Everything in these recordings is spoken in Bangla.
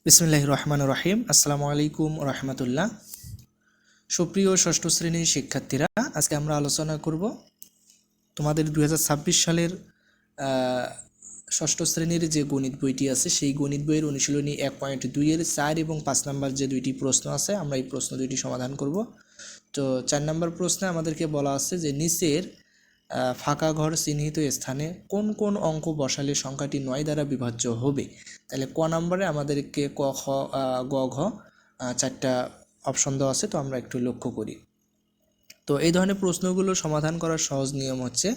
বিসমিল্লাহির রহমানির রহিম। আসসালামু আলাইকুম রহমতুল্লাহ। সুপ্রিয় ষষ্ঠ শ্রেণীর শিক্ষার্থীরা, আজকে আমরা আলোচনা করব তোমাদের 2026 সালের ষষ্ঠ শ্রেণীর যে গণিত বইটি আছে সেই গণিত বইয়ের অনুশীলনী 1.2-এর 4 এবং 5 নম্বর যে দুইটি প্রশ্ন আছে, আমরা এই প্রশ্ন দুইটি সমাধান করব। তো 4 নম্বর প্রশ্নে আমাদেরকে বলা আছে যে নিচের ফাঁকা ঘর চিহ্নিত স্থানে কোন কোন অঙ্ক বসালে সংখ্যাটি 9 দ্বারা বিভাজ্য হবে। তাহলে ক নম্বরে আমাদেরকে ক, খ, গ, ঘ 4টা অপশন দেওয়া আছে। তো আমরা একটু লক্ষ্য করি। তো এই ধরনের প্রশ্নগুলো সমাধান করার সহজ নিয়ম হচ্ছে,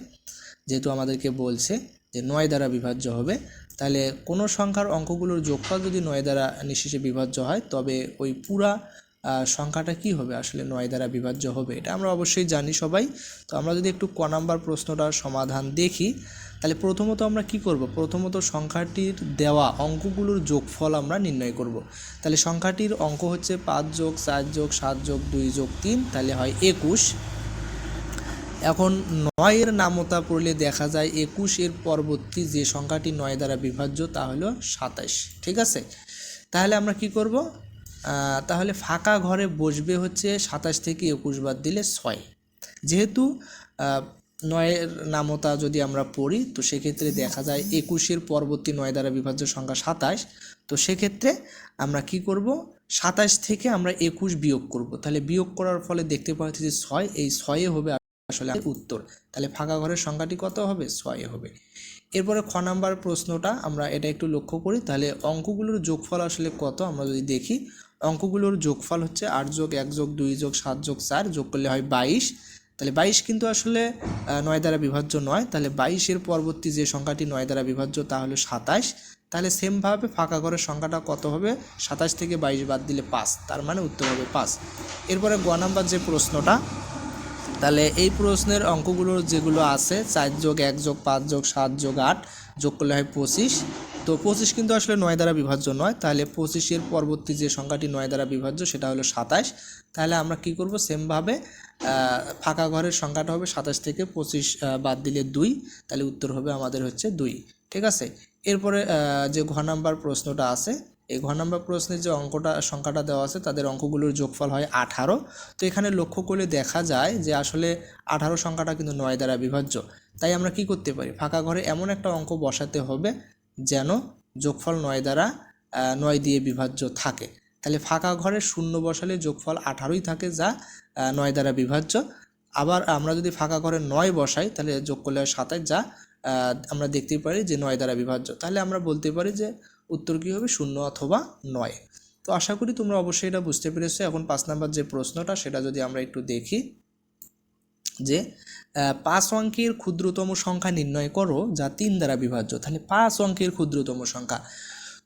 যেহেতু আমাদেরকে বলছে যে 9 দ্বারা বিভাজ্য হবে, তাহলে কোনো সংখ্যার অঙ্কগুলোর যোগফল যদি 9 দ্বারা নিঃশেষে বিভাজ্য হয়, তবে ওই পুরা সংখ্যাটা কি হবে, আসলে 9 দ্বারা বিভাজ্য হবে। এটা আমরা অবশ্যই জানি সবাই। তো আমরা যদি একটু ক নাম্বার প্রশ্নটার সমাধান দেখি, তাহলে প্রথমত আমরা কি করব, প্রথমত সংখ্যাটির দেওয়া অঙ্কগুলোর যোগফল আমরা নির্ণয় করব। তাহলে সংখ্যাটির অঙ্ক হচ্ছে 5 যোগ 4 যোগ 7 যোগ 2 যোগ 3, তাহলে হয় 21। এখন 9 এর নামতা পড়লে দেখা যায় 21 এর পরবর্তী যে সংখ্যাটি 9 দ্বারা বিভাজ্য তা হলো 27। ঠিক আছে, তাহলে আমরা কি করব, তাহলে ফাঁকা ঘরে বসবে হচ্ছে 27 থেকে 21 বাদ দিলে 6। যেহেতু 9 এর নামতা যদি আমরা পড়ি, তো সেক্ষেত্রে দেখা যায় 21 এর পরবর্তী 9 দ্বারা বিভাজ্য সংখ্যা 27। তো সেক্ষেত্রে আমরা কি করব, 27 থেকে আমরা 21 বিয়োগ করব। তাহলে বিয়োগ করার ফলে দেখতে পাচ্ছি যে 6, এই 6 হবে আসলে উত্তর। তাহলে ফাঁকা ঘরের সংখ্যাটি কত হবে, 6 হবে। এরপরে খ নাম্বার প্রশ্নটা আমরা এটা একটু লক্ষ্য করি। তাহলে অঙ্কগুলোর যোগফল আসলে কত আমরা যদি দেখি, অঙ্কগুলোর যোগফল হচ্ছে 8 যোগ 1 যোগ 2 যোগ 7 যোগ 4 যোগ করলে হয় 22। তাহলে 22 কিন্তু আসলে 9 দ্বারা বিভাজ্য নয়। তাহলে 22 এর পরবর্তী যে সংখ্যাটি 9 দ্বারা বিভাজ্য তা হলো 27। তাহলে সেমভাবে ফাঁকা ঘরের সংখ্যাটা কত হবে, 27 থেকে 22 বাদ দিলে 5, তার মানে উত্তর হবে 5। এরপরে গ নাম্বার যে প্রশ্নটা, তাহলে এই প্রশ্নের অঙ্কগুলোর যেগুলো আছে 4 যোগ 1 যোগ 5 যোগ 7 যোগ 8 যোগ করলে হয় 25। তো 25 কিন্তু আসলে 9 দ্বারা বিভাজ্য নয়। তাহলে 25 এর পরবর্তী যে সংখ্যাটি 9 দ্বারা বিভাজ্য সেটা হলো 27। তাহলে আমরা কি করব, সেমভাবে ফাঁকা ঘরের সংখ্যাটা হবে 27 থেকে 25 বাদ দিলে 2, তাহলে উত্তর হবে আমাদের হচ্ছে 2। ঠিক আছে, এরপরে যে ঘ নাম্বার প্রশ্নটা আছে, এই ঘ নাম্বার প্রশ্নের যে সংখ্যাটা দেওয়া আছে তাদের অঙ্কগুলোর যোগফল হয় 18। তো এখানে লক্ষ্য করলে দেখা যায় যে আসলে 18 সংখ্যাটা কিন্তু 9 দ্বারা বিভাজ্য। তাই আমরা কি করতে পারি, ফাঁকা ঘরে এমন একটা অঙ্ক বসাতে হবে যেন যোগফল 9 দ্বারা 9 দিয়ে বিভাজ্য থাকে। তাহলে ফাঁকা ঘরে শূন্য বসালে যোগফল 18ই থাকে, যা 9 দ্বারা বিভাজ্য। আবার আমরা যদি ফাঁকা ঘরে 9 বসাই, তাহলে যোগ করলে হয় 27, যা আমরা দেখতেই পারি যে 9 দ্বারা বিভাজ্য। তাহলে আমরা বলতে পারি যে উত্তর কী হবে, 0 অথবা 9। তো আশা করি তোমরা অবশ্যই এটা বুঝতে পেরেছো। এখন 5 নাম্বার যে প্রশ্নটা সেটা যদি আমরা একটু দেখি, যে 5 অঙ্কের ক্ষুদ্রতম সংখ্যা নির্ণয় করো যা 3 দ্বারা বিভাজ্য। তাহলে 5 অঙ্কের ক্ষুদ্রতম সংখ্যা,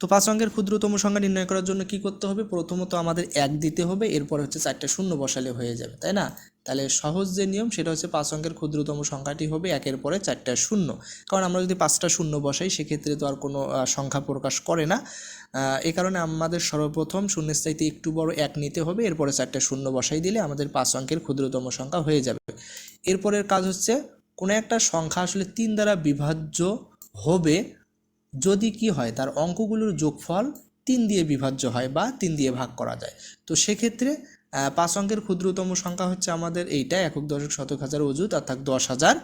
তো 5 অঙ্কের ক্ষুদ্রতম সংখ্যা নির্ণয় করার জন্য কি করতে হবে, প্রথমত আমাদের 1 দিতে হবে, এরপর হচ্ছে 4টা শূন্য বসালে হয়ে যাবে, তাই না। তাহলে সহজ যে নিয়ম সেটা হচ্ছে 5 অঙ্কের ক্ষুদ্রতম সংখ্যাটি হবে 1-এর পরে 4টা শূন্য। কারণ আমরা যদি 5টা শূন্য বসাই সেক্ষেত্রে তো আর কোনো সংখ্যা প্রকাশ করে না। এই কারণে আমাদের সর্বপ্রথম শূন্যের চাইতে একটু বড় 1 নিতে হবে, এরপরে 4টা শূন্য বসাই দিলে আমাদের 5 অঙ্কের ক্ষুদ্রতম সংখ্যা হয়ে যাবে। এরপরের কাজ হচ্ছে কোনো একটা সংখ্যা আসলে 3 দ্বারা বিভাজ্য হবে যদি কি হয়, তার অঙ্কগুলোর যোগফল 3 দিয়ে বিভাজ্য হয় বা 3 দিয়ে ভাগ করা যায়। তো সেক্ষেত্রে 5 অঙ্কের ক্ষুদ্রতম সংখ্যা হচ্ছে আমাদের এইটা, একক দশক শতক হাজার অযুত, অর্থাৎ 10,000।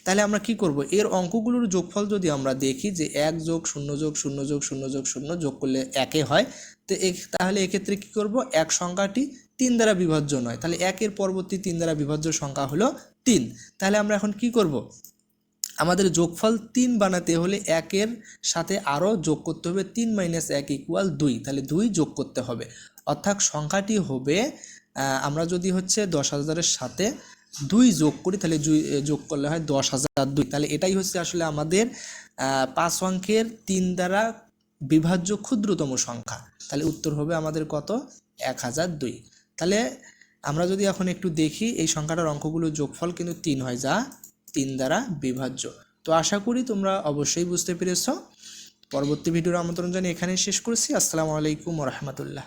তাহলে আমরা কি করব, এর অঙ্কগুলোর যোগফল যদি আমরা দেখি যে 1 যোগ 0 যোগ 0 যোগ 0 যোগ 0 যোগ করলে 1 হয়। তো তাহলে এক্ষেত্রে কি করব, এক সংখ্যাটি 3 দ্বারা বিভাজ্য নয়, তাহলে 1-এর পরবর্তী 3 দ্বারা বিভাজ্য সংখ্যা হলো 3। তাহলে আমরা এখন কি করব, আমাদের যোগফল 3 বানাতে হলে 1-এর সাথে আরও যোগ করতে হবে 3 - 1 = 2, তাহলে 2 যোগ করতে হবে। অর্থাৎ সংখ্যাটি হবে, আমরা যদি হচ্ছে 10,000-এর সাথে 2 যোগ করি, তাহলে যোগ করলে হয় 10,002। তাহলে এটাই হচ্ছে আসলে আমাদের 5 অঙ্কের 3 দ্বারা বিভাজ্য ক্ষুদ্রতম সংখ্যা। তাহলে উত্তর হবে আমাদের কত, 1002। তাহলে আমরা যদি এখন একটু দেখি, এই সংখ্যাটার অঙ্কগুলোর যোগফল কিন্তু 3 হয়, যা 3 দ্বারা বিভাজ্য। তো আশা করি তোমরা অবশ্যই বুঝতে পেরেছ। পরবর্তী ভিডিওর আমন্ত্রণ জানিয়ে এখানেই শেষ করছি। আসসালামু আলাইকুম ওয়া রাহমাতুল্লাহ।